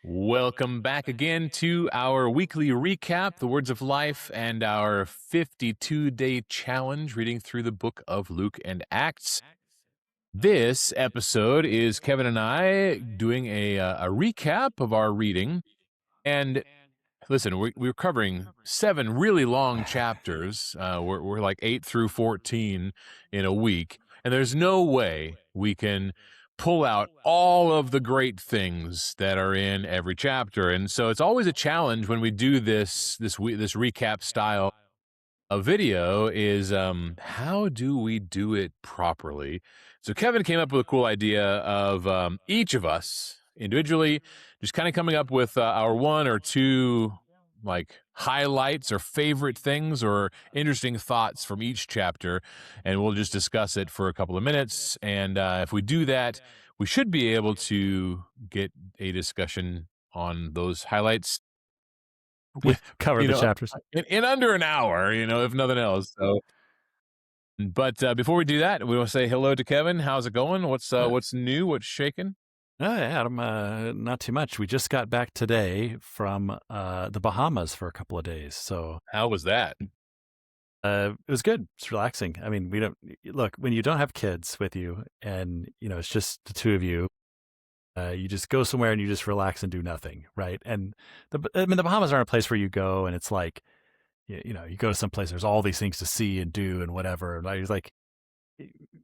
Welcome back again to our weekly recap, the words of life, and our 52-day challenge reading through the book of Luke and Acts. This episode is Kevin and I doing a recap of our reading. And listen, we're covering 7 really long chapters. We're like 8 through 14 in a week. And there's no way we can pull out all of the great things that are in every chapter. And so it's always a challenge when we do this recap style of video is how do we do it properly? So Kevin came up with a cool idea of each of us individually just kind of coming up with our 1 or 2 like highlights or favorite things or interesting thoughts from each chapter, and we'll just discuss it for a couple of minutes. And if we do that, we should be able to get a discussion on those highlights Cover the chapters in under an hour, if nothing else. So, but before we do that, we want to say hello to Kevin. How's it going? What's new? What's shaking? Adam, not too much. We just got back today from the Bahamas for a couple of days. So how was that? It was good. It's relaxing. I mean, we don't look when you don't have kids with you, and it's just the two of you. You just go somewhere and you just relax and do nothing, right? And the Bahamas aren't a place where you go and it's like, you go to some place. There's all these things to see and do and whatever. And I was like,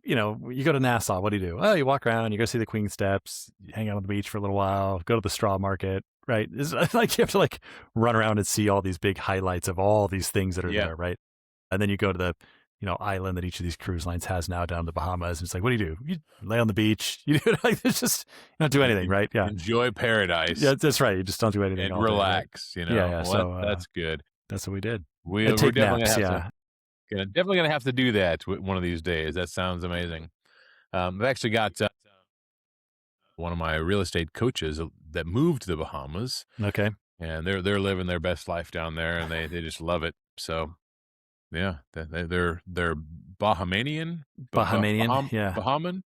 you go to Nassau. What do you do? Oh, you walk around, you go see the Queen Steps, you hang out on the beach for a little while, go to the straw market, right? It's like you have to like run around and see all these big highlights of all these things that are there, right? And then you go to the, island that each of these cruise lines has now down in the Bahamas. And it's like, what do? You lay on the beach. You do like it's just you don't do anything, right? Yeah, enjoy paradise. Yeah, that's right. You just don't do anything and relax. Day, right? Yeah. Well, so that's good. That's what we did. We're definitely definitely gonna have to do that one of these days. That sounds amazing. I've actually got one of my real estate coaches that moved to the Bahamas. Okay, and they're living their best life down there, and they just love it. So yeah, they're Bahamian, yeah, Bahaman,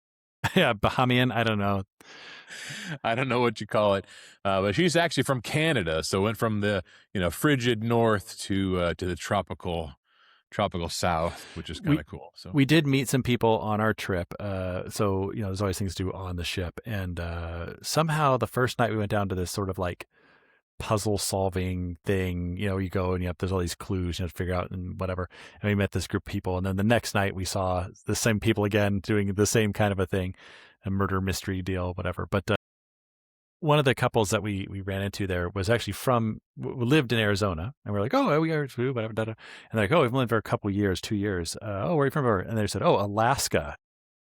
yeah, Bahamian. I don't know. I don't know what you call it, but she's actually from Canada, so went from the frigid north to the tropical south, which is kind of cool. So we did meet some people on our trip. So there's always things to do on the ship, and somehow the first night we went down to this sort of like puzzle solving thing. You go and there's all these clues you have to figure out and whatever. And we met this group of people, and then the next night we saw the same people again doing the same kind of a thing, a murder mystery deal, whatever. But one of the couples that we ran into there was actually lived in Arizona, and we're like, oh, we are too, whatever. And they're like, oh, we've lived for a couple years, 2 years. Oh, where are you from? And they said, oh, Alaska.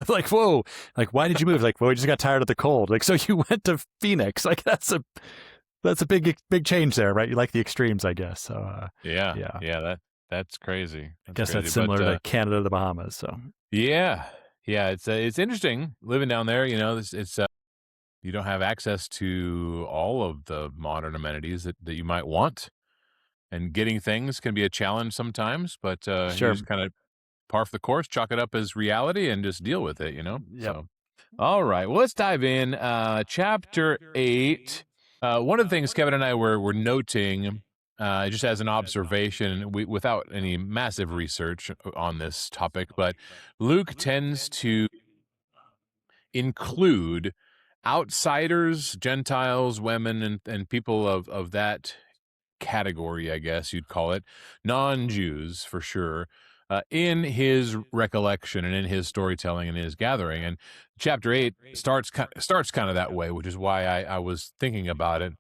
Like, whoa, like, why did you move? Like, well, we just got tired of the cold. Like, so you went to Phoenix. Like, that's a big change there, right? You like the extremes, I guess. So yeah, that's crazy. I guess that's similar to Canada, the Bahamas. So yeah, it's interesting living down there. It's you don't have access to all of the modern amenities that you might want, and getting things can be a challenge sometimes. But sure, you just kind of par for the course, chalk it up as reality, and just deal with it. Yep. So, all right, well, let's dive in. Chapter 8. One of the things Kevin and I were noting, just as an observation, without any massive research on this topic, but Luke tends to include outsiders, Gentiles, women, and people of that category, I guess you'd call it, non-Jews for sure, in his recollection and in his storytelling and his gathering. And chapter 8 starts kind of that way, which is why I was thinking about it.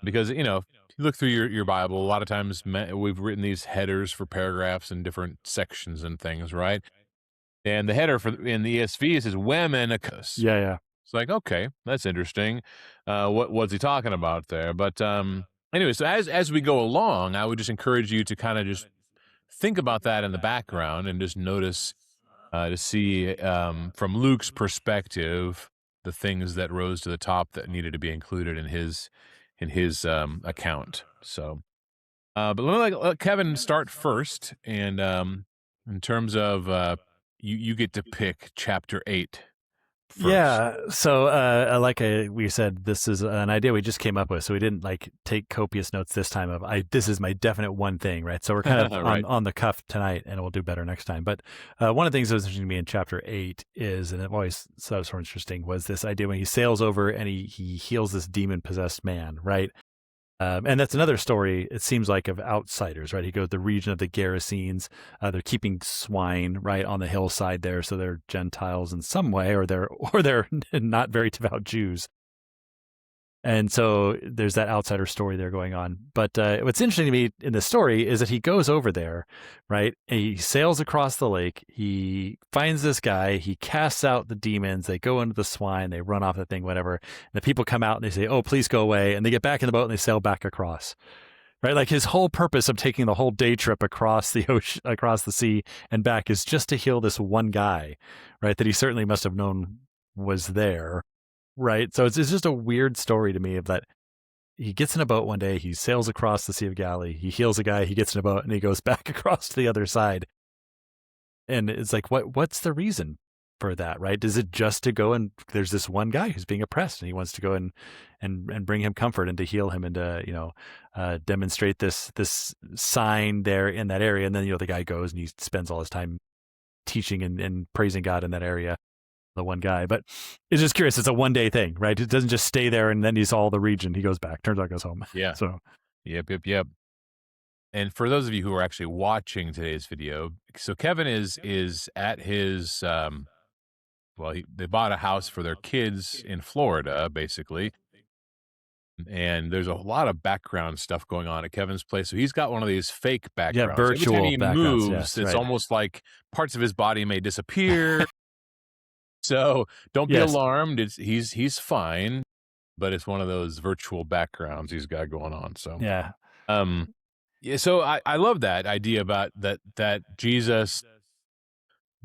Because, if you look through your Bible, a lot of times we've written these headers for paragraphs and different sections and things, right? And the header in the ESV says women. Yeah. It's like, okay, that's interesting. What's he talking about there? But anyway, so as we go along, I would just encourage you to kind of just think about that in the background and just notice to see from Luke's perspective the things that rose to the top that needed to be included in his account. So, but let Kevin start first, and in terms of you get to pick chapter 8 first. So we said, this is an idea we just came up with, so we didn't like take copious notes this time of this is my definite one thing, right? So we're kind of Right. on the cuff tonight, and we'll do better next time. But one of the things that was interesting to me in chapter 8 is, and I've always thought it was so interesting, was this idea when he sails over and he heals this demon possessed man, right? And that's another story, it seems like, of outsiders, right? He goes to the region of the Gerasenes. They're keeping swine right on the hillside there, so they're Gentiles in some way, or they're not very devout Jews. And so there's that outsider story there going on. But what's interesting to me in the story is that he goes over there, right? And he sails across the lake. He finds this guy. He casts out the demons. They go into the swine. They run off the thing, whatever. And the people come out and they say, "Oh, please go away." And they get back in the boat and they sail back across. Right? Like his whole purpose of taking the whole day trip across the ocean, across the sea and back is just to heal this one guy, right? That he certainly must have known was there. Right. So it's just a weird story to me of that he gets in a boat one day, he sails across the Sea of Galilee, he heals a guy, he gets in a boat, and he goes back across to the other side. And it's like, what's the reason for that, right? Is it just to go and there's this one guy who's being oppressed and he wants to go and bring him comfort and to heal him and to, demonstrate this sign there in that area. And then, the guy goes and he spends all his time teaching and praising God in that area. The one guy, but it's just curious. It's a one-day thing, right? It doesn't just stay there and then he's all the region. He goes back, turns out goes home. Yeah. So, Yep. And for those of you who are actually watching today's video, so Kevin is at his they bought a house for their kids in Florida, basically. And there's a lot of background stuff going on at Kevin's place. So he's got one of these fake backgrounds. virtual Every time he backgrounds, moves, yes, it's right. almost like parts of his body may disappear. So don't be alarmed. He's fine, but it's one of those virtual backgrounds he's got going on. So yeah. So I love that idea about that Jesus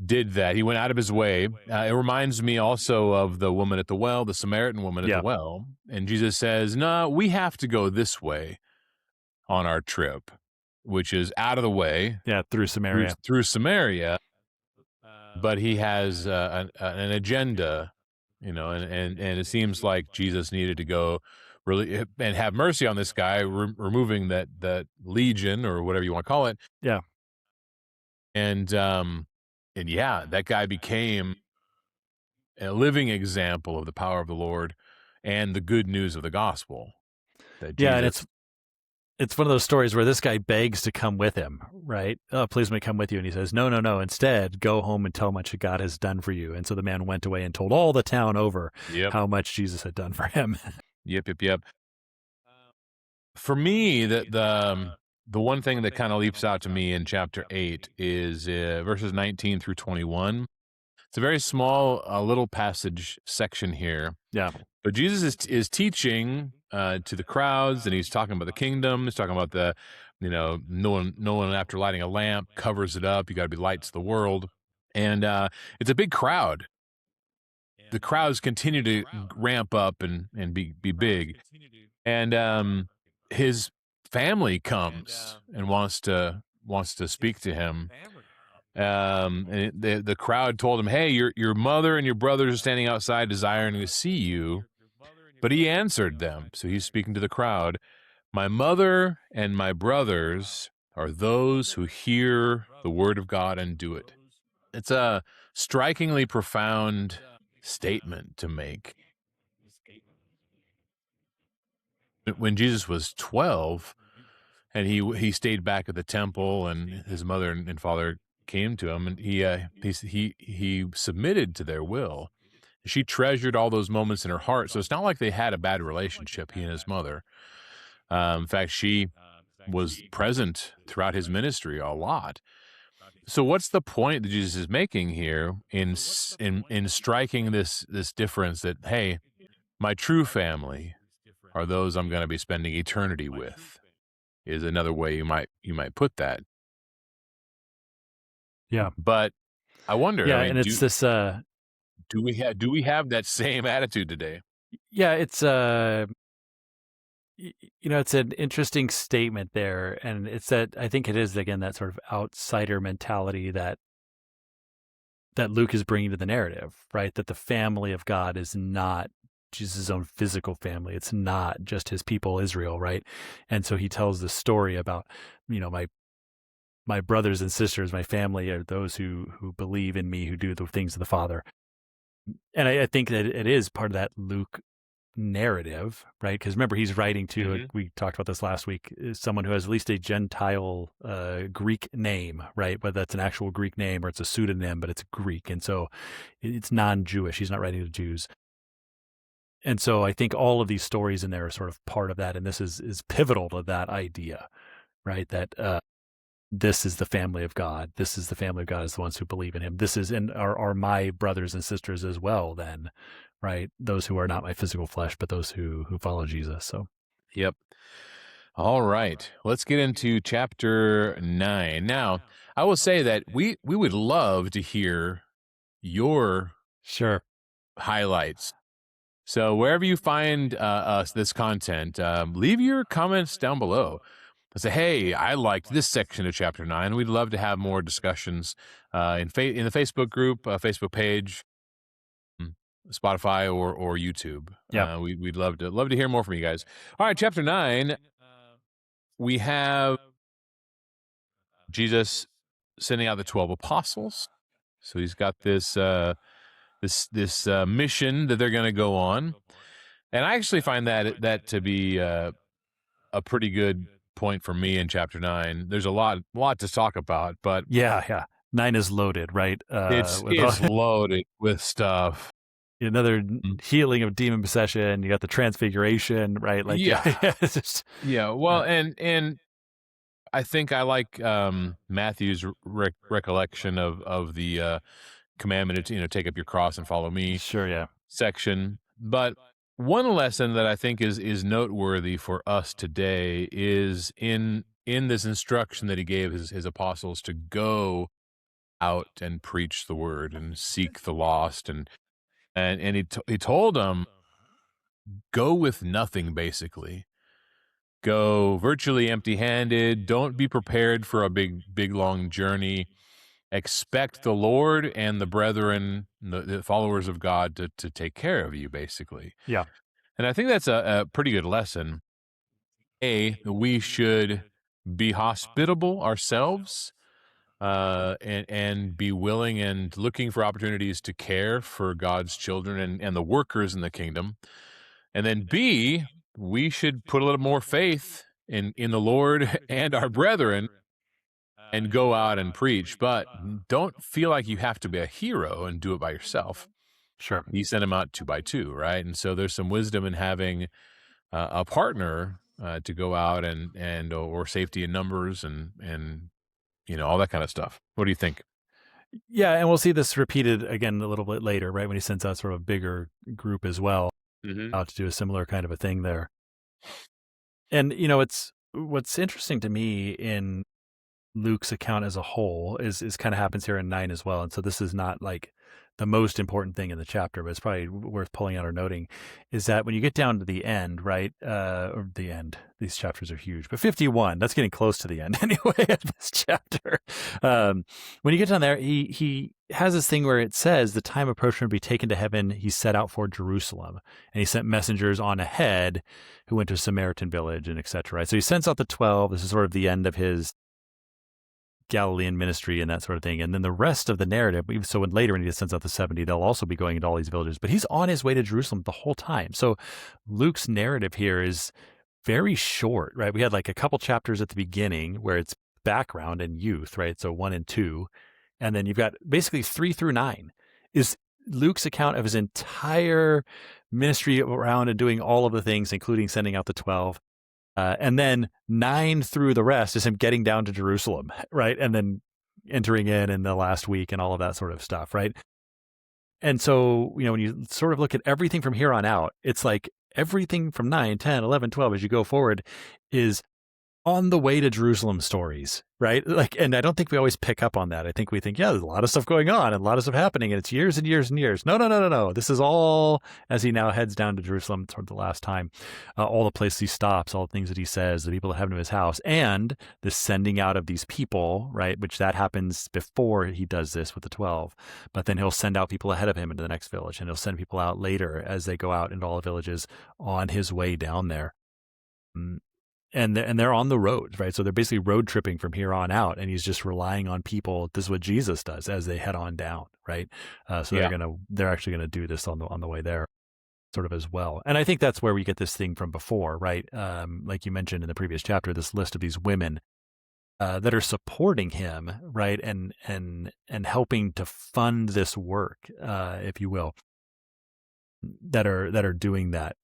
did that. He went out of his way. It reminds me also of the woman at the well, the Samaritan woman at the well. And Jesus says, "No, we have to go this way on our trip," which is out of the way. Yeah, through Samaria. Through Samaria. But he has an agenda, and it seems like Jesus needed to go really and have mercy on this guy, removing that legion or whatever you want to call it. Yeah. And that guy became a living example of the power of the Lord and the good news of the gospel. That Jesus, and it's one of those stories where this guy begs to come with him, right? "Oh, please let me come with you." And he says, no. Instead, go home and tell much God has done for you. And so the man went away and told all the town over how much Jesus had done for him. Yep. For me, the one thing that kind of leaps out to me in chapter 8 is verses 19 through 21. It's a very small little passage section here. Yeah. But Jesus is teaching to the crowds, and he's talking about the kingdom. He's talking about the, no one after lighting a lamp covers it up. You got to be lights of the world. And it's a big crowd. The crowds continue to ramp up and be big. And his family comes and wants to speak to him. And the crowd told him, "Hey, your mother and your brothers are standing outside desiring to see you." But he answered them. So he's speaking to the crowd. "My mother and my brothers are those who hear the word of God and do it." It's a strikingly profound statement to make. When Jesus was 12 and he stayed back at the temple, and his mother and father came to him, and he submitted to their will. She treasured all those moments in her heart. So it's not like they had a bad relationship, he and his mother. In fact, she was present throughout his ministry a lot. So what's the point that Jesus is making here in striking this difference that, hey, my true family are those I'm going to be spending eternity with, is another way you might put that. Yeah. But I wonder. Yeah, and it's this. Do we have that same attitude today? Yeah, it's it's an interesting statement there, and it's that I think it is again that sort of outsider mentality that that Luke is bringing to the narrative, right? That the family of God is not Jesus' own physical family. It's not just his people, Israel, right? And so he tells the story about, my brothers and sisters, my family are those who believe in me, who do the things of the Father. And I think that it is part of that Luke narrative, right? Because remember, he's writing to, we talked about this last week, is someone who has at least a Gentile Greek name, right? Whether that's an actual Greek name or it's a pseudonym, but it's Greek. And so it's non-Jewish. He's not writing to Jews. And so I think all of these stories in there are sort of part of that. And this is pivotal to that idea, right? That this is the family of God. This is the family of God is the ones who believe in him. This is, and are my brothers and sisters as well then, right? Those who are not my physical flesh, but those who follow Jesus. So, Yep. All right. Let's get into chapter 9. Now, I will say that we would love to hear your sure. highlights. So wherever you find this content, leave your comments down below. Say, hey, I liked this section of chapter 9. We'd love to have more discussions in the Facebook group, Facebook page, Spotify, or YouTube. Yeah. We'd love to hear more from you guys. All right, chapter 9. We have Jesus sending out the 12 apostles. So he's got this mission that they're going to go on, and I actually find that to be a pretty good point for me in chapter 9. There's a lot to talk about, but yeah, 9 is loaded, right? It's loaded with stuff. Another healing of demon possession. You got the transfiguration, right? Like it's just, Well, and I think I like Matthew's recollection of the commandment to take up your cross and follow me. Sure, yeah. Section, but one lesson that I think is noteworthy for us today is in this instruction that he gave his apostles to go out and preach the word and seek the lost, and he told them, go with nothing, basically. Go virtually empty-handed. Don't be prepared for a big long journey. Expect the Lord and the brethren, the followers of God, to take care of you, basically. Yeah. And I think that's a pretty good lesson. We should be hospitable ourselves, and be willing and looking for opportunities to care for God's children and the workers in the kingdom. And then B, we should put a little more faith in the Lord and our brethren and go out and preach. But don't feel like you have to be a hero and do it by yourself. Sure. He sent them out 2 by 2, right? And so there's some wisdom in having a partner to go out and or safety in numbers and all that kind of stuff. What do you think? Yeah, and we'll see this repeated again a little bit later, right? When he sends out sort of a bigger group as well, out to do a similar kind of a thing there. And it's what's interesting to me in Luke's account as a whole is kind of happens here in 9 as well. And so this is not like the most important thing in the chapter, but it's probably worth pulling out or noting, is that when you get down to the end, right? Or the end, these chapters are huge, but 51, that's getting close to the end anyway of this chapter. When you get down there, he has this thing where it says the time approached him to be taken to heaven. He set out for Jerusalem, and he sent messengers on ahead who went to a Samaritan village and et cetera. Right? So he sends out the 12. This is sort of the end of his Galilean ministry and that sort of thing. And then the rest of the narrative, so later when he sends out the 70, they'll also be going into all these villages, but he's on his way to Jerusalem the whole time. So Luke's narrative here is very short, right? We had like a couple chapters at the beginning where it's background and youth, right? So 1 and 2. And then you've got basically 3 through 9 is Luke's account of his entire ministry around and doing all of the things, including sending out the 12. And then 9 through the rest is him getting down to Jerusalem, right? And then entering in the last week and all of that sort of stuff, right? And so, when you sort of look at everything from here on out, it's like everything from 9, 10, 11, 12, as you go forward is on the way to Jerusalem stories, right? Like, and I don't think we always pick up on that. I think we think, yeah, there's a lot of stuff going on and a lot of stuff happening, and it's years and years and years. No. This is all as he now heads down to Jerusalem toward the last time. All the places he stops, all the things that he says, the people that have him in his house, and the sending out of these people, right? Which that happens before he does this with the 12. But then he'll send out people ahead of him into the next village, and he'll send people out later as they go out into all the villages on his way down there. And they're on the road, right? So they're basically road tripping from here on out, and he's just relying on people. This is what Jesus does as they head on down, right? So they're actually gonna do this on the way there, sort of as well. And I think that's where we get this thing from before, right? Like you mentioned in the previous chapter, this list of these women that are supporting him, right, and helping to fund this work, if you will, that are doing that.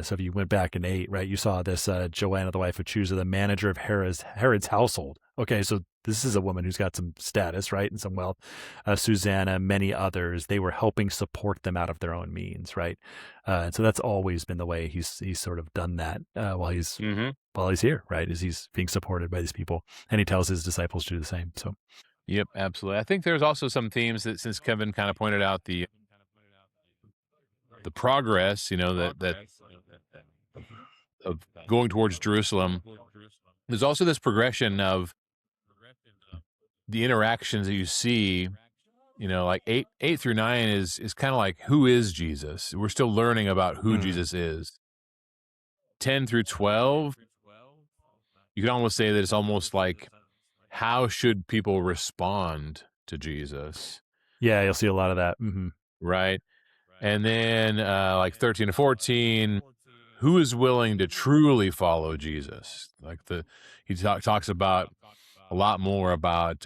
So if you went back in 8, right, you saw this Joanna, the wife of Chusa, the manager of Herod's household. Okay, so this is a woman who's got some status, right, and some wealth. Susanna, many others, they were helping support them out of their own means, right? And so that's always been the way he's sort of done that while he's here, right? Is he's being supported by these people, and he tells his disciples to do the same. So, yep, absolutely. I think there's also some themes that, since Kevin kind of pointed out the progress, that of going towards Jerusalem, there's also this progression of the interactions that you see, like 8 through 9 is kind of like, who is Jesus? We're still learning about who Jesus is. 10 through 12, you can almost say that it's almost like, how should people respond to Jesus? Yeah, you'll see a lot of that. Right. And then like 13 to 14, who is willing to truly follow Jesus? Like he talks about a lot more about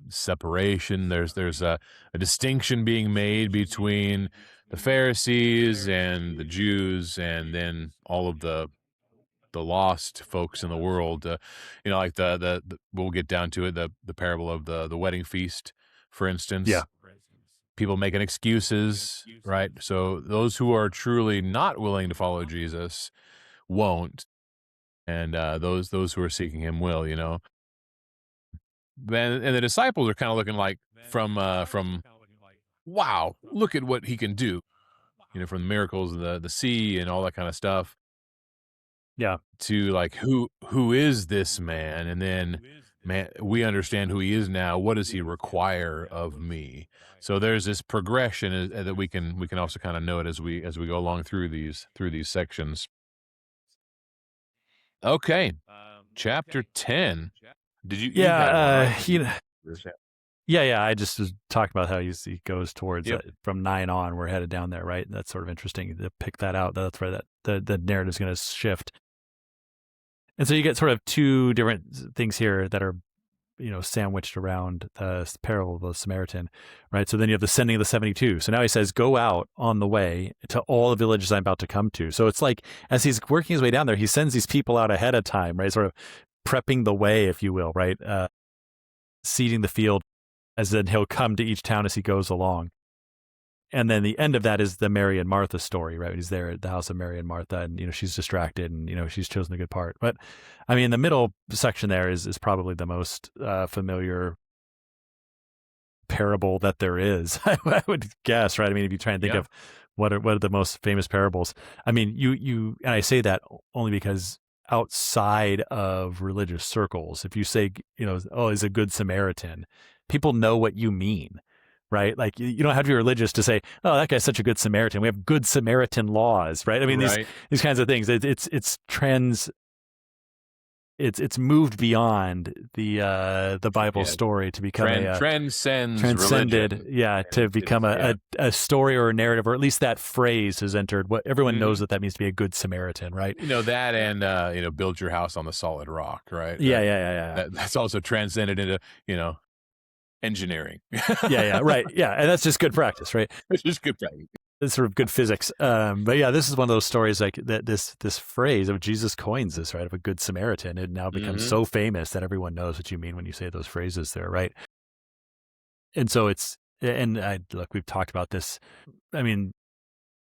separation. There's a distinction being made between the Pharisees and the Jews, and then all of the lost folks in the world. Like the we'll get down to it. The parable of the wedding feast, for instance. Yeah. People making excuses, right? So those who are truly not willing to follow Jesus won't, and those who are seeking him will, And the disciples are kind of looking like from wow, look at what he can do, from the miracles of the sea and all that kind of stuff. Yeah. To like, who is this man? And then, man, we understand who he is now. What does he require of me? So there's this progression that we can also kind of note as we go along through these sections. Okay, chapter 10. Did you? Yeah, yeah. I just was talking about how he goes towards from 9 on. We're headed down there, right? That's sort of interesting to pick that out. That's where the narrative is going to shift. And so you get sort of 2 different things here that are, sandwiched around the parable of the Samaritan, right? So then you have the sending of the 72. So now he says, go out on the way to all the villages I'm about to come to. So it's like, as he's working his way down there, he sends these people out ahead of time, right? Sort of prepping the way, if you will, right? Seeding the field, as then he'll come to each town as he goes along. And then the end of that is the Mary and Martha story, right? He's there at the house of Mary and Martha, and she's distracted, and she's chosen the good part. But I mean, the middle section there is probably the most familiar parable that there is. I would guess, right? I mean, if you try and think of what are the most famous parables, I mean, you and I say that only because outside of religious circles, if you say, oh, he's a good Samaritan, people know what you mean. Right? Like, you don't have to be religious to say, oh, that guy's such a good Samaritan. We have good Samaritan laws, right? I mean, these kinds of things. It's moved beyond the Bible story to become transcended, religion. To become a story or a narrative, or at least that phrase has entered. What everyone knows that means to be a good Samaritan, right? That, and build your house on the solid rock, right? Yeah. That's also transcended into engineering. Right. Yeah, and that's just good practice, right? It's just good practice. It's sort of good physics. But yeah, this is one of those stories like that. This phrase of Jesus coins this, right, of a good Samaritan. It now becomes so famous that everyone knows what you mean when you say those phrases there, right? And so look, we've talked about this. I mean,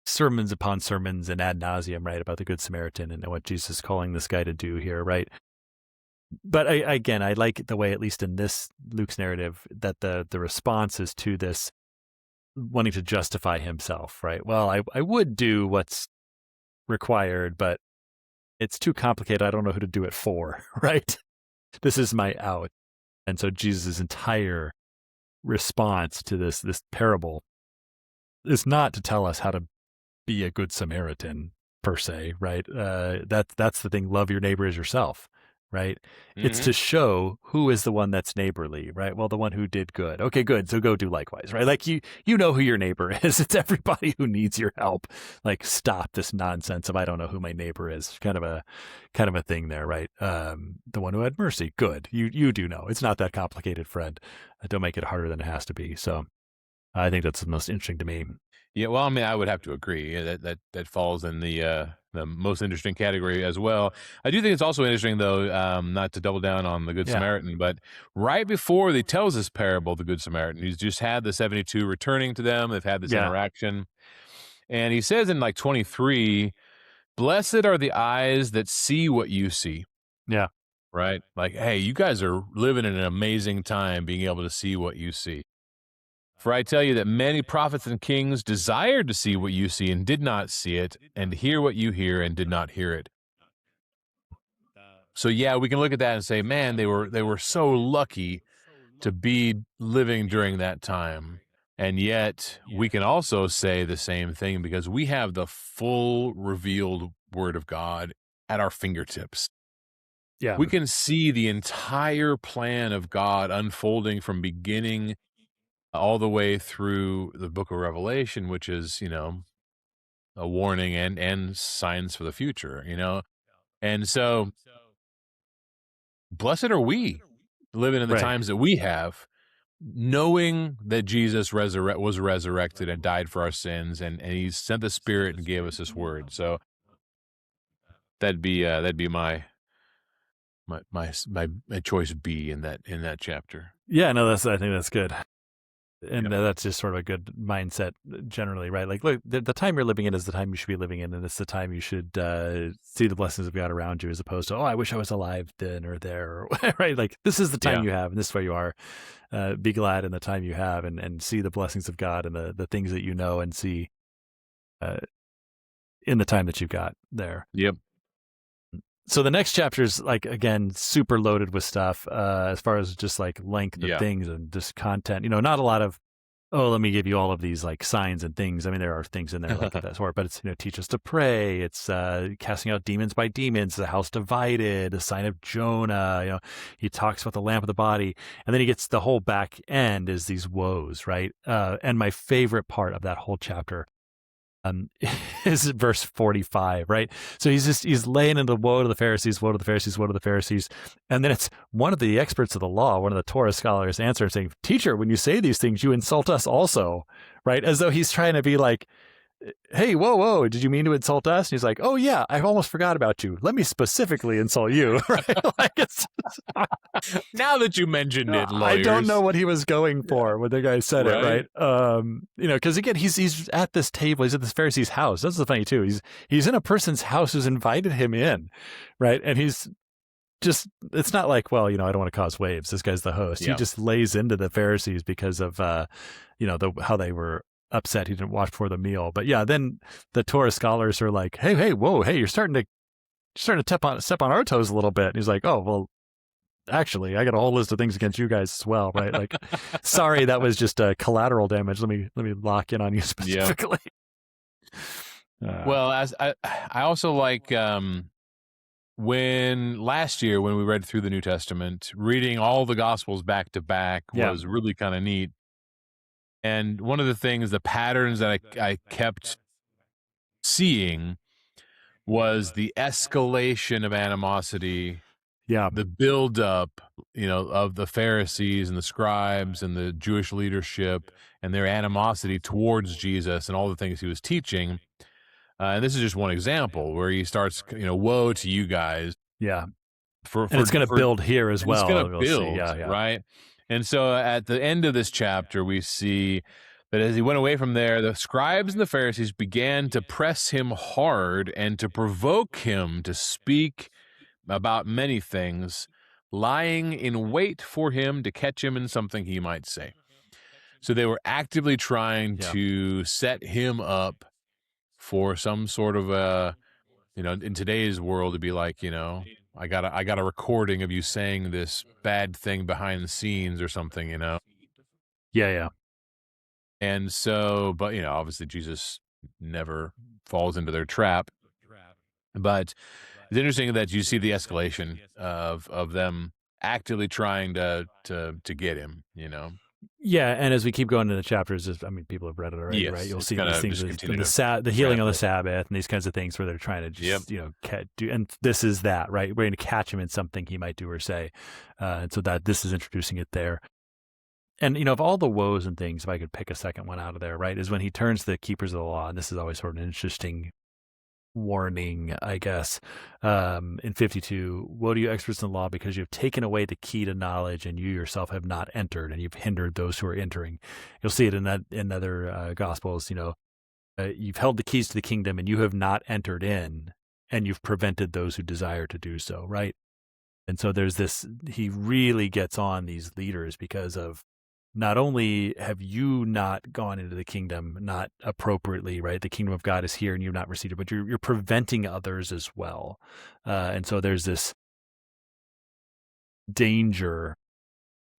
sermons upon sermons and ad nauseum, right, about the Good Samaritan and what Jesus is calling this guy to do here, right? But again, I like the way, at least in this Luke's narrative, that the response is to this wanting to justify himself, right? Well, I would do what's required, but it's too complicated. I don't know who to do it for, right? This is my out. And so Jesus' entire response to this parable is not to tell us how to be a good Samaritan per se, right? That's the thing. Love your neighbor as yourself, right? It's Mm-hmm. to show who is the one that's neighborly, right? Well, the one who did good. Okay, good. So go do likewise, right? Like you know who your neighbor is. It's everybody who needs your help. Like stop this nonsense of I don't know who my neighbor is. Kind of a thing there, right? The one who had mercy. Good. You do know. It's not that complicated, friend. Don't make it harder than it has to be. So I think that's the most interesting to me. Yeah, well, I mean, I would have to agree. Yeah, that falls in the most interesting category as well. I do think it's also interesting, though, not to double down on the Good Yeah. Samaritan, but right before he tells this parable, the Good Samaritan, he's just had the 72 returning to them. They've had this Yeah. interaction, and he says in like 23, "Blessed are the eyes that see what you see." Yeah. Right? Like, hey, you guys are living in an amazing time, being able to see what you see. For I tell you that many prophets and kings desired to see what you see and did not see it, and hear what you hear and did not hear it. So yeah, we can look at that and say, man, they were so lucky to be living during that time. And yet we can also say the same thing because we have the full revealed word of God at our fingertips. Yeah. We can see the entire plan of God unfolding from beginning all the way through the book of Revelation, which is, a warning and signs for the future, And so blessed are we living in the Right. times that we have, knowing that Jesus was resurrected and died for our sins, and he sent the Spirit and gave us his word. So that'd be my choice B in that chapter. Yeah, no, I think that's good. And Yep. that's just sort of a good mindset generally, right? Like, look, the time you're living in is the time you should be living in, and it's the time you should see the blessings of God around you, as opposed to, oh, I wish I was alive then or there, right? Like, this is the time Yeah. you have, and this is where you are. Be glad in the time you have, and see the blessings of God and the things that you know and see in the time that you've got there. Yep. So the next chapter is like, again, super loaded with stuff as far as just like length of Yeah. things and just content. Not a lot of, oh, let me give you all of these like signs and things. I mean, there are things in there like that sort, but it's, teach us to pray. It's casting out demons by demons, the house divided, the sign of Jonah. He talks about the lamp of the body, and then he gets the whole back end is these woes, right? And my favorite part of that whole chapter is verse 45, right? So he's laying into woe to the Pharisees, woe to the Pharisees, woe to the Pharisees. And then it's one of the experts of the law, one of the Torah scholars answering saying, teacher, when you say these things, you insult us also, right? As though he's trying to be like, hey, whoa, did you mean to insult us? And he's like, oh yeah, I almost forgot about you. Let me specifically insult you, right? Like Now that you mentioned it, lawyers. I don't know what he was going for when the guy said Right. it, right? Because again, he's at this table, he's at this Pharisee's house. That's the funny too. He's in a person's house who's invited him in, right? And he's just, it's not like, well, I don't want to cause waves. This guy's the host. Yeah. He just lays into the Pharisees because of, how they were upset he didn't wash before the meal. But yeah, then the Torah scholars are like, hey, whoa, hey, you're starting to step on our toes a little bit. And he's like, oh, well, actually, I got a whole list of things against you guys as well, right? Like, sorry, that was just a collateral damage. Let me lock in on you specifically. Yeah. Well, as I also like when last year when we read through the New Testament, reading all the Gospels back to back was really kind of neat. And one of the things, the patterns that I kept seeing was the escalation of animosity, the buildup, of the Pharisees and the scribes and the Jewish leadership and their animosity towards Jesus and all the things he was teaching. And this is just one example where he starts, woe to you guys. Yeah. And it's going to build here as well. It's going to build, yeah. right? And so at the end of this chapter, we see that as he went away from there, the scribes and the Pharisees began to press him hard and to provoke him to speak about many things, lying in wait for him to catch him in something he might say. So they were actively trying Yeah. to set him up for some sort of a, in today's world, to be like, I got a recording of you saying this bad thing behind the scenes or something, Yeah. And so, but, obviously Jesus never falls into their trap. But it's interesting that you see the escalation of them actively trying to get him, Yeah, and as we keep going into the chapters, people have read it already, right? Yes, You'll it's see these gonna things, just continue to the healing ramp on the up. Sabbath, and these kinds of things where they're trying to Yep. just, do. And this is that, right? We're going to catch him in something he might do or say, and so that this is introducing it there. And of all the woes and things, if I could pick a second one out of there, right, is when he turns to the keepers of the law, and this is always sort of an interesting warning, I guess. In 52, woe to you, experts in the law, because you have taken away the key to knowledge, and you yourself have not entered, and you've hindered those who are entering. You'll see it in other gospels. You've held the keys to the kingdom, and you have not entered in, and you've prevented those who desire to do so. Right. And so there's this. He really gets on these leaders because of, not only have you not gone into the kingdom, not appropriately, right? The kingdom of God is here and you've not received it, but you're preventing others as well. And so there's this danger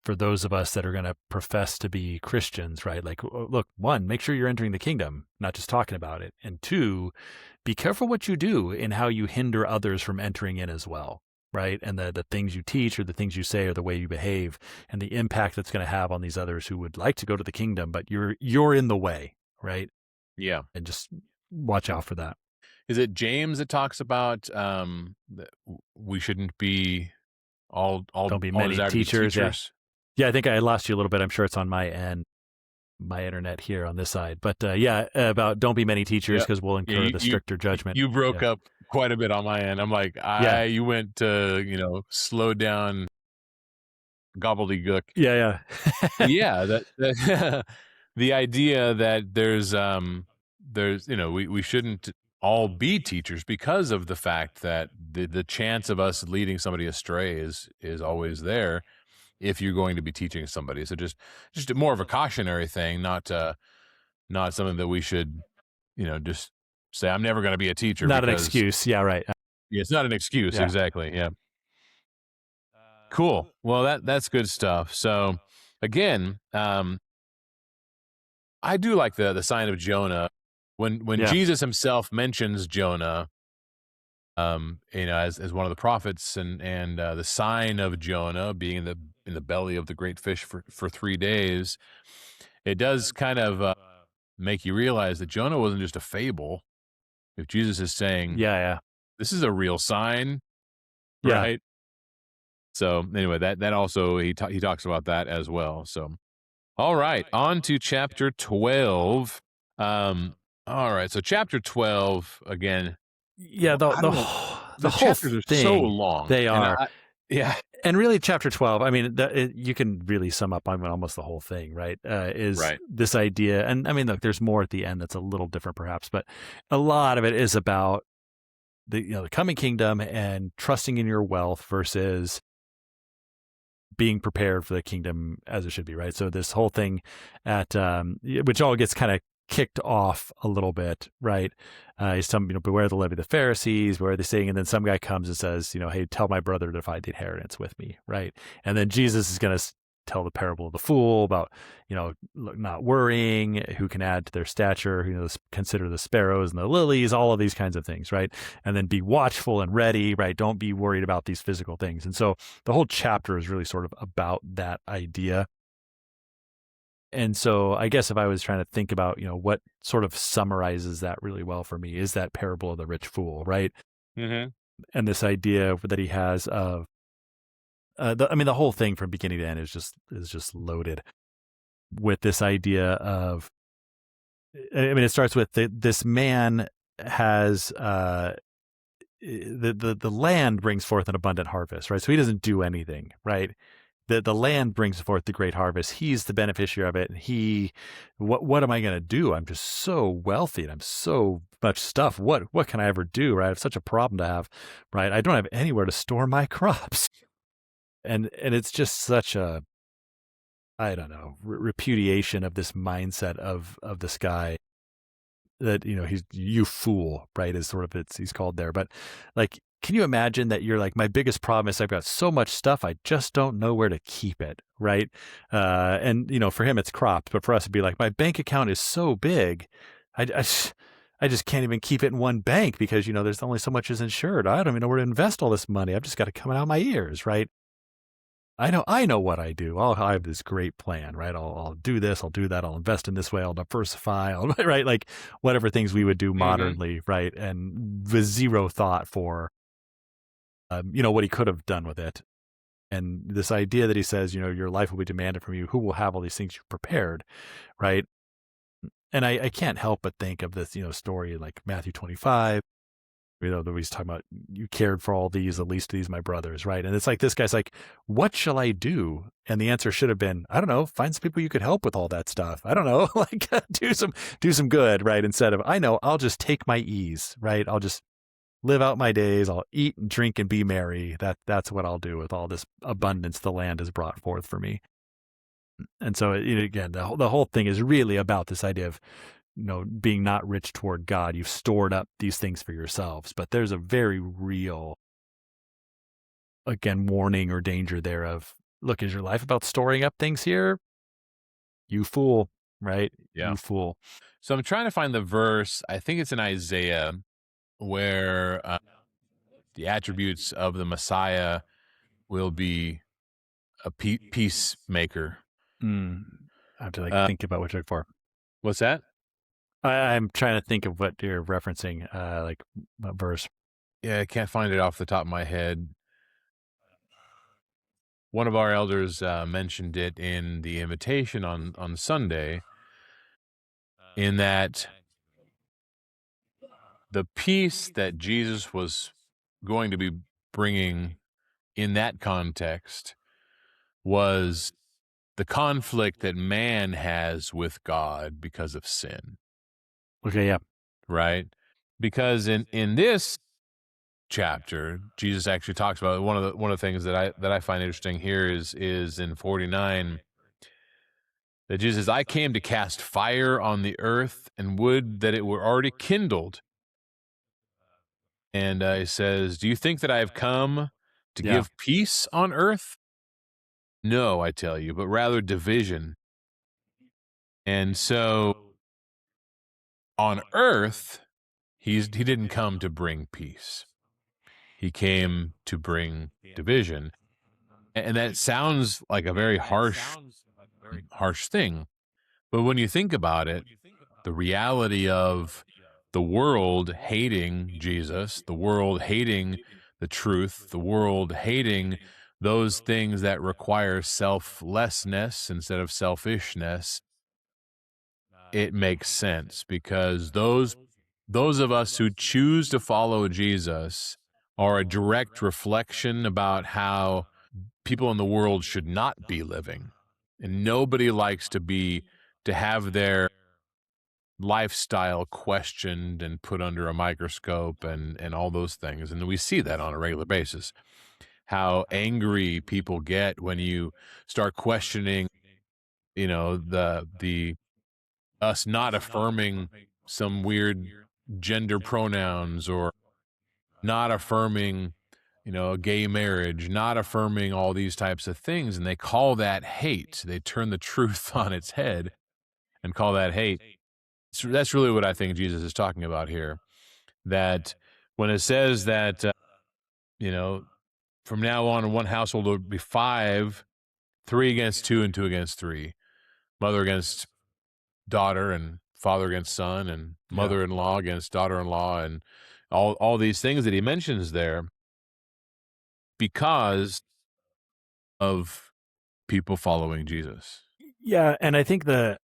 for those of us that are going to profess to be Christians, right? Like, look, one, make sure you're entering the kingdom, not just talking about it. And two, be careful what you do in how you hinder others from entering in as well. Right. And the things you teach or the things you say or the way you behave and the impact that's going to have on these others who would like to go to the kingdom, but you're in the way. Right. Yeah. And just watch out for that. Is it James that talks about that we shouldn't be all Don't be all many desire to be teachers. teachers? Yeah. I think I lost you a little bit. I'm sure it's on my end, my internet here on this side. But about don't be many teachers because we'll incur the stricter judgment. You broke up quite a bit on my end. I'm like, you went to, slow down gobbledygook. Yeah. Yeah. That the idea that there's we shouldn't all be teachers because of the fact that the chance of us leading somebody astray is always there if you're going to be teaching somebody. So just more of a cautionary thing, not something that we should, just say, I'm never going to be a teacher. Not an excuse. Yeah, right. Yeah, it's not an excuse. Yeah. Exactly. Yeah. Cool. Well, that's good stuff. So again, I do like the sign of Jonah when Jesus himself mentions Jonah, as one of the prophets and the sign of Jonah being in the belly of the great fish for 3 days. It does kind of make you realize that Jonah wasn't just a fable. If Jesus is saying, this is a real sign, right? So anyway, that also he talks about that as well. So, all right, on to chapter 12. All right, so chapter 12 again. Yeah, the whole chapters are thing, so long. They are. Yeah. And really, chapter 12, you can really sum up almost the whole thing, right? This idea. And look, there's more at the end that's a little different perhaps, but a lot of it is about the coming kingdom and trusting in your wealth versus being prepared for the kingdom as it should be, right? So this whole thing which all gets kind of kicked off a little bit, right? He's telling, beware the levy of the Pharisees, beware the saying, and then some guy comes and says, hey, tell my brother to divide the inheritance with me, right? And then Jesus is going to tell the parable of the fool about, not worrying, who can add to their stature, consider the sparrows and the lilies, all of these kinds of things, right? And then be watchful and ready, right? Don't be worried about these physical things. And so the whole chapter is really sort of about that idea. And so I guess if I was trying to think about, what sort of summarizes that really well for me is that parable of the rich fool, right? Mm-hmm. And this idea that he has of, the whole thing from beginning to end is just loaded with this idea of, it starts with this man has, the land brings forth an abundant harvest, right? So he doesn't do anything, right? The land brings forth the great harvest. He's the beneficiary of it. And what am I going to do? I'm just so wealthy and I'm so much stuff. What can I ever do? Right? I have such a problem to have, right? I don't have anywhere to store my crops. And it's just such a, I don't know, repudiation of this mindset of this guy that, he's, you fool, right? Is sort of, he's called there. But like, can you imagine that you're like, my biggest problem is I've got so much stuff, I just don't know where to keep it, right? And for him it's crops, but for us it'd be like, my bank account is so big, I just can't even keep it in one bank because there's only so much is insured. I don't even know where to invest all this money. I've just got it coming out of my ears, right? I know what I do. I have this great plan, right? I'll do this, I'll do that, I'll invest in this way, I'll diversify, right? Like whatever things we would do Mm-hmm. modernly, right? And with zero thought for, what he could have done with it. And this idea that he says, your life will be demanded from you. Who will have all these things you've prepared, right? And I can't help but think of this, story like Matthew 25, that he's talking about, you cared for all these, the least of these, my brothers, right? And it's like, this guy's like, what shall I do? And the answer should have been, I don't know, find some people you could help with all that stuff. I don't know, like do some good, right? Instead of, I know, I'll just take my ease, right? I'll just live out my days. I'll eat and drink and be merry. That's what I'll do with all this abundance the land has brought forth for me. And so, again, the whole thing is really about this idea of, being not rich toward God. You've stored up these things for yourselves, but there's a very real, again, warning or danger there of, look, is your life about storing up things here? You fool, right? Yeah. You fool. So I'm trying to find the verse. I think it's in Isaiah where the attributes of the Messiah will be a peacemaker. I have to think about what to look for. What's that? I'm trying to think of what you're referencing, like what verse. Yeah, I can't find it off the top of my head. One of our elders mentioned it in the invitation on Sunday, in that the peace that Jesus was going to be bringing in that context was the conflict that man has with God because of sin, Okay, yeah. right? Because in this chapter, Jesus actually talks about one of the things that I find interesting here is in 49, that Jesus says, I came to cast fire on the earth and would that it were already kindled. And he says, do you think that I have come to Yeah. give peace on earth? No, I tell you, but rather division. And so on earth, he didn't come to bring peace. He came to bring division. And that sounds like a very harsh thing. But when you think about it, the reality of the world hating Jesus, the world hating the truth, the world hating those things that require selflessness instead of selfishness, it makes sense, because those of us who choose to follow Jesus are a direct reflection about how people in the world should not be living. And nobody likes to have their lifestyle questioned and put under a microscope and all those things. And we see that on a regular basis, how angry people get when you start questioning, the us not affirming some weird gender pronouns, or not affirming, a gay marriage, not affirming all these types of things. And they call that hate. They turn the truth on its head and call that hate. So that's really what I think Jesus is talking about here. That when it says that, from now on in one household there will be 5, 3 against 2 and 2 against 3, mother against daughter and father against son and mother-in-law against daughter-in-law, and all these things that he mentions there, because of people following Jesus. Yeah, and I think the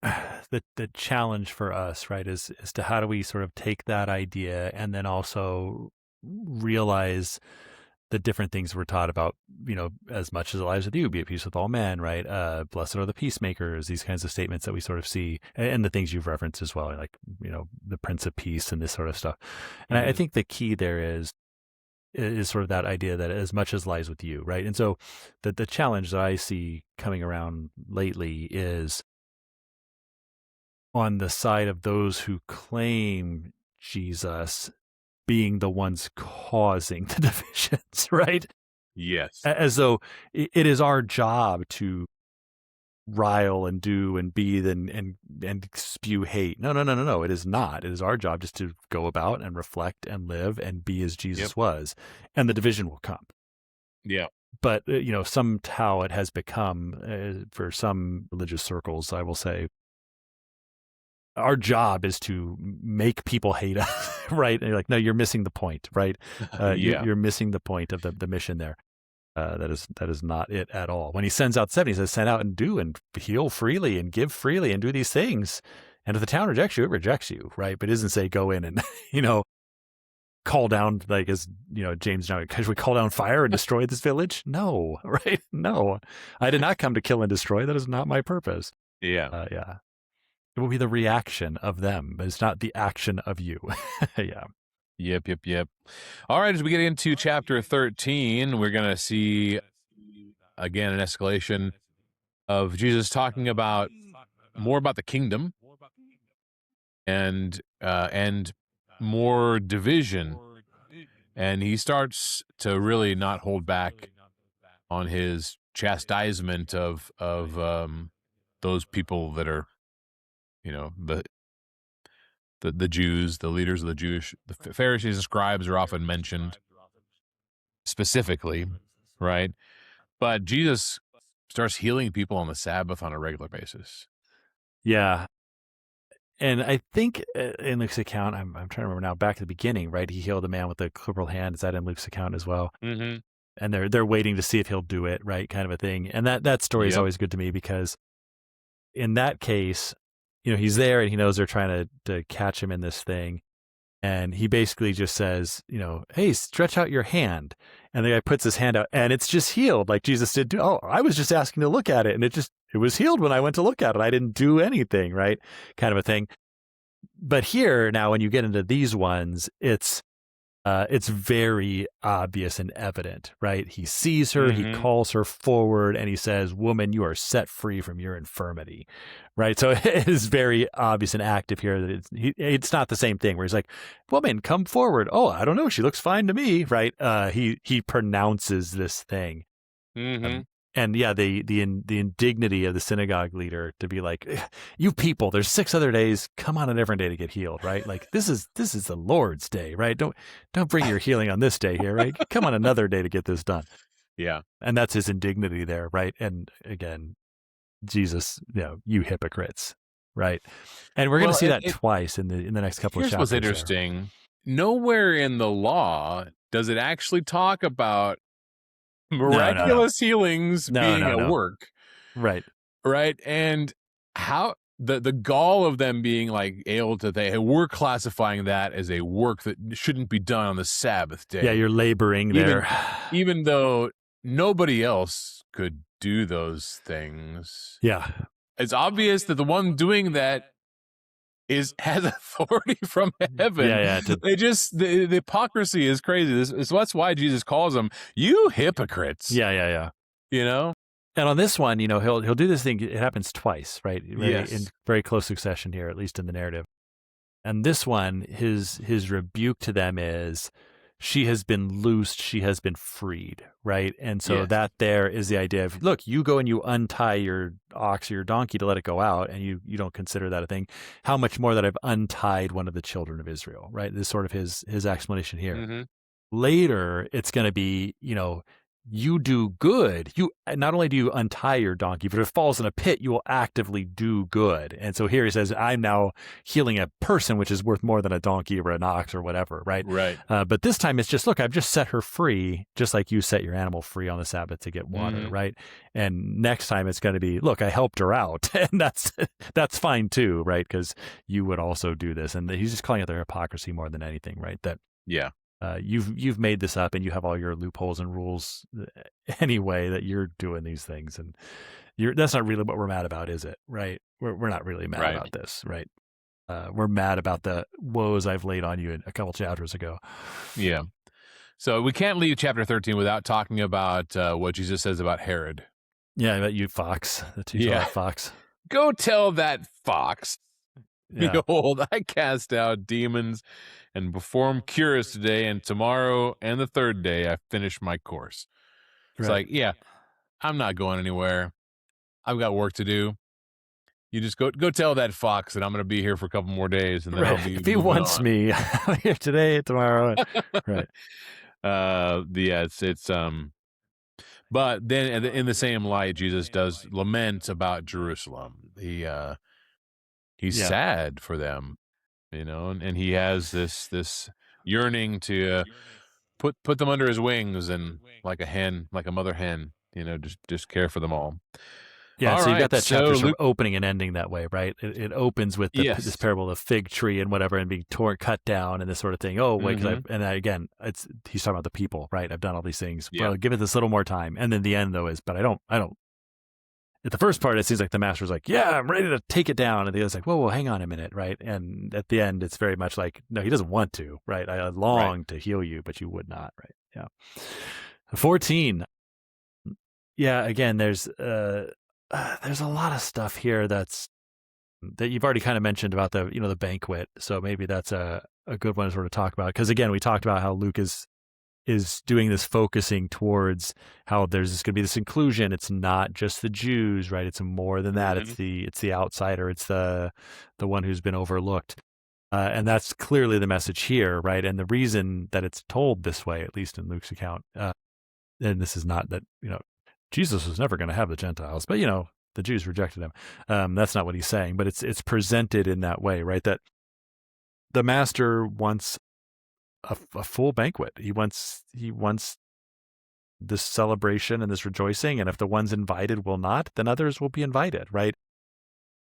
the challenge for us, right, is to how do we sort of take that idea and then also realize the different things we're taught about, as much as it lies with you, be at peace with all men, right? Blessed are the peacemakers, these kinds of statements that we sort of see, and the things you've referenced as well, like, the Prince of Peace and this sort of stuff. And I think the key there is, is sort of that idea that as much as lies with you, right? And so the challenge that I see coming around lately is on the side of those who claim Jesus being the ones causing the divisions, right? Yes. As though it is our job to rile and do and be and spew hate. No. It is not. It is our job just to go about and reflect and live and be as Jesus Yep. was, and the division will come. Yeah. But somehow it has become, for some religious circles, I will say, our job is to make people hate us, right? And you're like, no, you're missing the point, right? Yeah. You're missing the point of the mission there. That is not it at all. When he sends out 70, he says, send out and do and heal freely and give freely and do these things. And if the town rejects you, it rejects you, right? But it doesn't say go in and, call down, like, as, James, now, should we call down fire and destroy this village? No, right? No, I did not come to kill and destroy. That is not my purpose. Yeah. Yeah. It will be the reaction of them, but it's not the action of you. Yeah. Yep. All right, as we get into chapter 13, we're going to see, again, an escalation of Jesus talking about more about the kingdom and more division. And he starts to really not hold back on his chastisement of those people that are, the Jews, the leaders of the Pharisees and scribes are often mentioned specifically, right? But Jesus starts healing people on the Sabbath on a regular basis. Yeah. And I think in Luke's account, I'm trying to remember now, back at the beginning, right? He healed a man with a crippled hand. Is that in Luke's account as well? Mm-hmm. And they're waiting to see if he'll do it, right? Kind of a thing. And that story is always good to me, because in that case, he's there and he knows they're trying to catch him in this thing. And he basically just says, hey, stretch out your hand. And the guy puts his hand out and it's just healed, like Jesus did. Oh, I was just asking to look at it. And it was healed when I went to look at it. I didn't do anything, right? Kind of a thing. But here now, when you get into these ones, it's very obvious and evident, right? He sees her, he calls her forward, and he says, woman, you are set free from your infirmity, right? So it is very obvious and active here that it's not the same thing where he's like, woman, come forward. Oh, I don't know. She looks fine to me, right? He pronounces this thing. Mm-hmm. And yeah, the indignity of the synagogue leader to be like, you people, there's 6 other days. Come on a different day to get healed, right? Like this is the Lord's day, right? Don't bring your healing on this day here, right? Come on another day to get this done. Yeah. And that's his indignity there, right? And again, Jesus, you hypocrites, right? And we're going to see that twice in the next couple of chapters. Here's what's interesting. Nowhere in the law does it actually talk about miraculous healings being at work. Right. And how the gall of them being like able to, we're classifying that as a work that shouldn't be done on the Sabbath day. Yeah, you're laboring there. Even though nobody else could do those things. Yeah. It's obvious that the one doing that has authority from heaven. Yeah. The hypocrisy is crazy. So that's why Jesus calls them, you hypocrites. Yeah. And on this one, he'll do this thing. It happens twice, right? Yes. In very close succession here, at least in the narrative. And this one, his rebuke to them is, she has been loosed, she has been freed, right? And so that there is the idea of, look, you go and you untie your ox or your donkey to let it go out, and you don't consider that a thing. How much more that I've untied one of the children of Israel, right? This is sort of his explanation here. Mm-hmm. Later, it's going to be, you do good. You not only do you untie your donkey, but if it falls in a pit, you will actively do good. And so here he says, I'm now healing a person, which is worth more than a donkey or an ox or whatever, right? Right. But this time it's just, look, I've just set her free, just like you set your animal free on the Sabbath to get water, right? And next time it's going to be, look, I helped her out, and that's fine too, right? Because you would also do this, and he's just calling it their hypocrisy more than anything, right? That you've made this up, and you have all your loopholes and rules anyway that you're doing these things, and that's not really what we're mad about, is it? Right? We're not really mad about this, right? We're mad about the woes I've laid on you a couple chapters ago. Yeah. So we can't leave chapter 13 without talking about what Jesus says about Herod. Yeah, about you fox, the two-tailed fox. Go tell that fox, Yeah. behold, I cast out demons and perform cures today, and tomorrow and the third day I finish my course. It's like, yeah, I'm not going anywhere. I've got work to do. You just go tell that fox that I'm going to be here for a couple more days, and then I'll be If he moving wants on. me, I'm here today, tomorrow. Right. Yeah, it's but then in the same light, Jesus does lament about Jerusalem. He's sad for them, and he has this yearning to put them under his wings and like a mother hen, just care for them all. Yeah, All so you've right, got that so chapter sort Luke, of opening and ending that way, right? It opens with this yes, parable of the fig tree and whatever, and being cut down, and this sort of thing. Oh, wait, again, he's talking about the people, right? I've done all these things. Yeah. Well, give it this little more time, and then the end though is, but I don't. At the first part, it seems like the master's like, yeah, I'm ready to take it down, and the other's like, whoa, hang on a minute, right? And at the end, it's very much like, no, he doesn't want to, right? I long to heal you, but you would not, right? Yeah. 14. Yeah, again, there's a lot of stuff here that you've already kind of mentioned about the banquet. So maybe that's a good one to sort of talk about. Because again, we talked about how Luke is doing this focusing towards how there's going to be this inclusion. It's not just the Jews, right? It's more than that. It's the outsider. It's the one who's been overlooked. And that's clearly the message here, right? And the reason that it's told this way, at least in Luke's account, and this is not that, Jesus was never going to have the Gentiles, but the Jews rejected him. That's not what he's saying, but it's presented in that way, right? That the master wants a full banquet. He wants this celebration and this rejoicing, and if the ones invited will not, then others will be invited, right?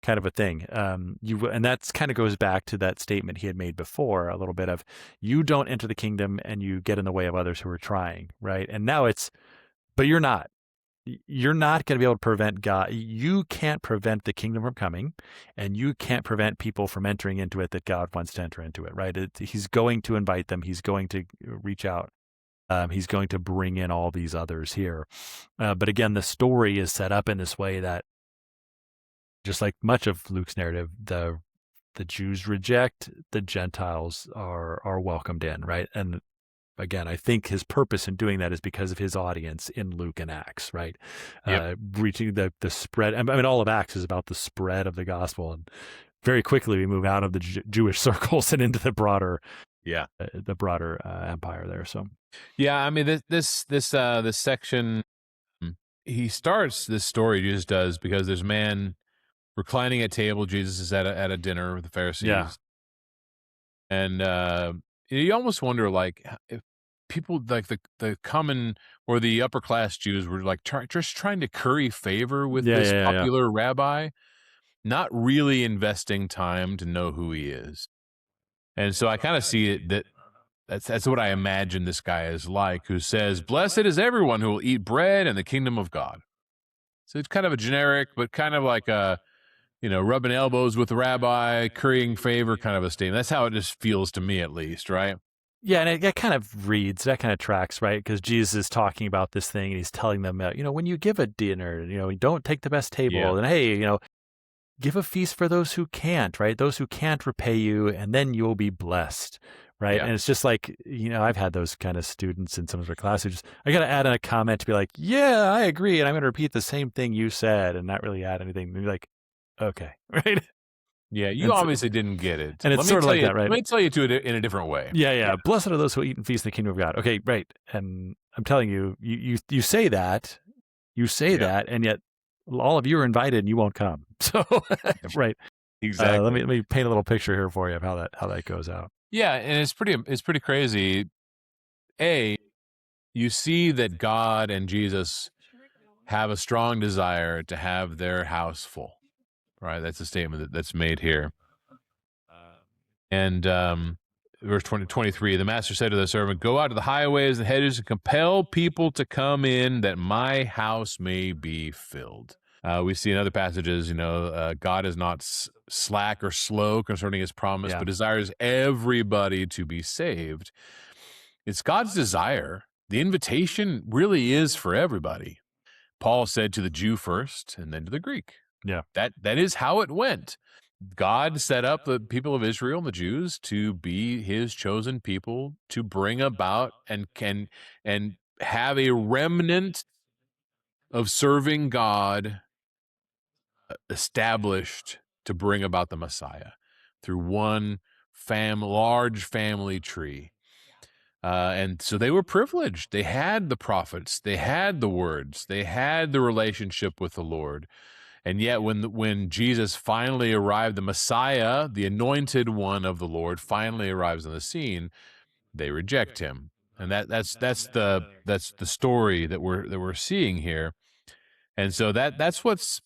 Kind of a thing. And that's kind of goes back to that statement he had made before, a little bit of, you don't enter the kingdom and you get in the way of others who are trying, right? And now but you're not. You're not going to be able to prevent God. You can't prevent the kingdom from coming, and you can't prevent people from entering into it that God wants to enter into it, right? He's going to invite them. He's going to reach out. He's going to bring in all these others here. But again, the story is set up in this way that, just like much of Luke's narrative, the Jews reject, the Gentiles are welcomed in, right? And again, I think his purpose in doing that is because of his audience in Luke and Acts, right? Yep. Reaching the spread. I mean, all of Acts is about the spread of the gospel, and very quickly we move out of the Jewish circles and into the broader, empire there. So, yeah, I mean, this section, he starts this story. Jesus does, because there's a man reclining at table. Jesus is at a dinner with the Pharisees. Yeah. And you almost wonder, like, if people like the common or the upper class Jews were like just trying to curry favor with this popular rabbi, not really investing time to know who he is. And so I kind of see it that's what I imagine this guy is like, who says, "Blessed is everyone who will eat bread in the kingdom of God." So it's kind of a generic, but kind of like a, rubbing elbows with the rabbi, currying favor kind of a statement. That's how it just feels to me, at least, right? Yeah, and that kind of tracks, right? Because Jesus is talking about this thing, and he's telling them, when you give a dinner, don't take the best table, and hey, give a feast for those who can't, right? Those who can't repay you, and then you'll be blessed, right? Yeah. And it's just like, I've had those kind of students in some of our classes. I got to add in a comment to be like, yeah, I agree, and I'm going to repeat the same thing you said, and not really add anything. Maybe like, okay, right? Yeah, you obviously didn't get it. And it's sort of like that, right? Let me tell you it in a different way. Yeah. Blessed are those who eat and feast in the kingdom of God. Okay, right. And I'm telling you, you say that, that, and yet all of you are invited and you won't come. So, right. Exactly. Let me paint a little picture here for you of how that goes out. Yeah, and it's pretty crazy. You see that God and Jesus have a strong desire to have their house full. Right, that's a statement that's made here. And verse 23, the master said to the servant, "Go out to the highways and hedges and compel people to come in, that my house may be filled." We see in other passages, God is not slack or slow concerning his promise, but desires everybody to be saved. It's God's desire. The invitation really is for everybody. Paul said to the Jew first and then to the Greek. Yeah. That is how it went. God set up the people of Israel, the Jews, to be his chosen people, to bring about and have a remnant of serving God established to bring about the Messiah through one large family tree. And so they were privileged. They had the prophets, they had the words, they had the relationship with the Lord. And yet when Jesus finally arrived, the Messiah, the anointed one of the Lord, finally arrives on the scene, they reject him. And that's the story that we're seeing here. And so that's what's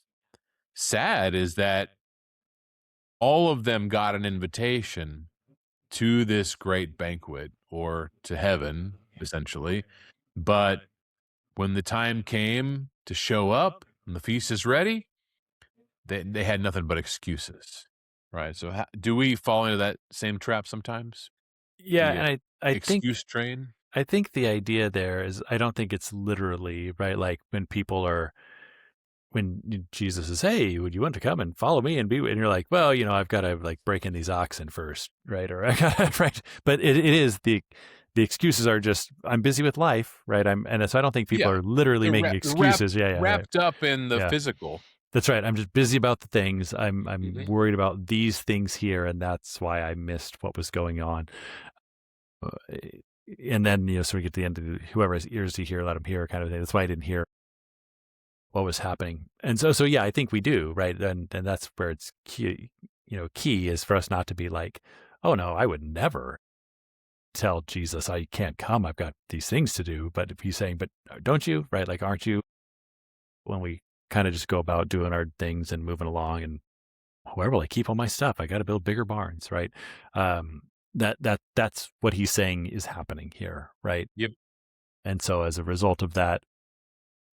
sad, is that all of them got an invitation to this great banquet, or to heaven, essentially. But when the time came to show up and the feast is ready, they had nothing but excuses, right? So do we fall into that same trap sometimes? Yeah, The and excuse train? I think the idea there is, I don't think it's literally, right, like when Jesus says, "Hey, would you want to come and follow me and be?" And you're like, "Well, I've got to like break in these oxen first, right?" Or I got right. But it is the excuses are just, I'm busy with life, right? And so I don't think people Yeah. are literally making excuses. Yeah, right. Wrapped up in the Yeah. physical. That's right. I'm just busy about the things. I'm Mhm. worried about these things here, and that's why I missed what was going on. And then sort of get to the end of whoever has ears to hear, let him hear, kind of thing. That's why I didn't hear what was happening. And so yeah, I think we do, right? And that's where it's key. Key is for us not to be like, "Oh no, I would never tell Jesus I can't come. I've got these things to do." But if he's saying, "But don't you?" Right? Like, aren't you? When we kind of just go about doing our things and moving along, and where will I keep all my stuff? I got to build bigger barns, right? That's what he's saying is happening here, right? Yep. And so as a result of that,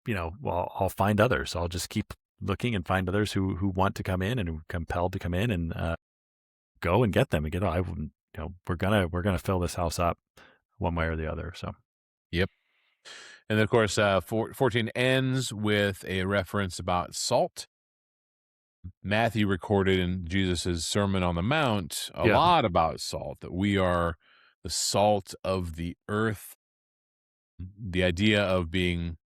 well, I'll find others. I'll just keep looking and find others who want to come in and who are compelled to come in, and go and get them and we're gonna fill this house up one way or the other. So Yep. And of course, 14 ends with a reference about salt. Matthew recorded in Jesus' Sermon on the Mount a yeah, lot about salt, that we are the salt of the earth. The idea of being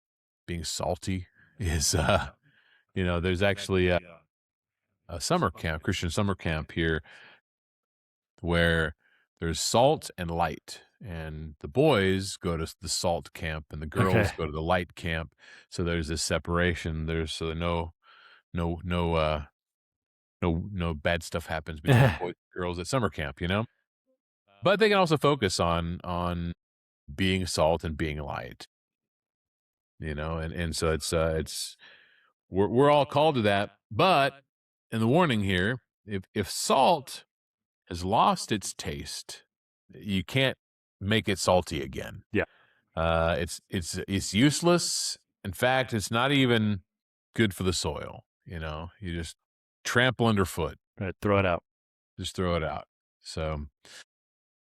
salty is, there's actually a summer camp, Christian summer camp here, where there's salt and light. And the boys go to the salt camp and the girls okay, go to the light camp. So there's this separation. There's no no no uh no bad stuff happens between boys and girls at summer camp, But they can also focus on being salt and being light, and so it's we're all called to that. But in the warning here, if salt has lost its taste, you can't make it salty again. yeah, It's useless. In fact, it's not even good for the soil. You just trample underfoot. right, throw it out. Just throw it out. So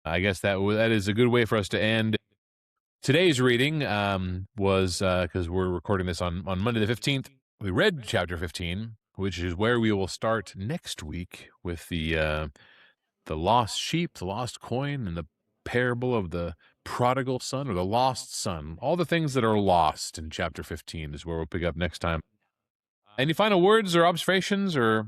I guess that is a good way for us to end today's reading. Was because we're recording this on Monday the 15th. We read chapter 15, which is where we will start next week with the lost sheep, the lost coin, and the parable of the prodigal son, or the lost son. All the things that are lost in chapter 15 is where we'll pick up next time. Any final words or observations or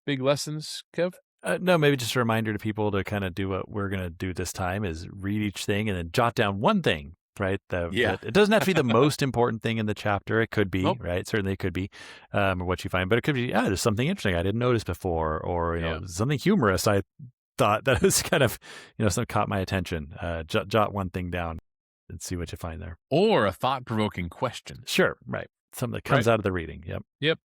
big lessons, Kev? No, maybe just a reminder to people to kind of do what we're going to do this time, is read each thing and then jot down one thing, right? Yeah. It doesn't have to be the most important thing in the chapter. It could be, Nope. right? Certainly it could be, or what you find, but it could be, there's something interesting I didn't notice before, or, Yeah. something humorous I thought that was kind of, something caught my attention. Jot one thing down and see what you find there. Or a thought-provoking question. Sure. Right. Something that comes Right. out of the reading. Yep. Yep.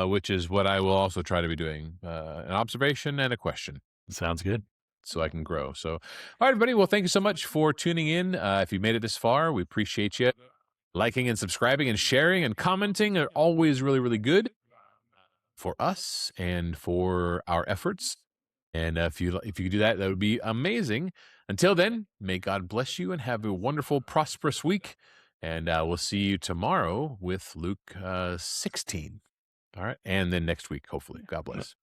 Which is what I will also try to be doing, an observation and a question. Sounds good. So I can grow. So, all right, everybody. Well, thank you so much for tuning in. If you made it this far, we appreciate you. Liking and subscribing and sharing and commenting are always really, really good for us and for our efforts. And if you could do that, that would be amazing. Until then, may God bless you and have a wonderful, prosperous week. And we'll see you tomorrow with Luke 16. All right. And then next week, hopefully. God bless.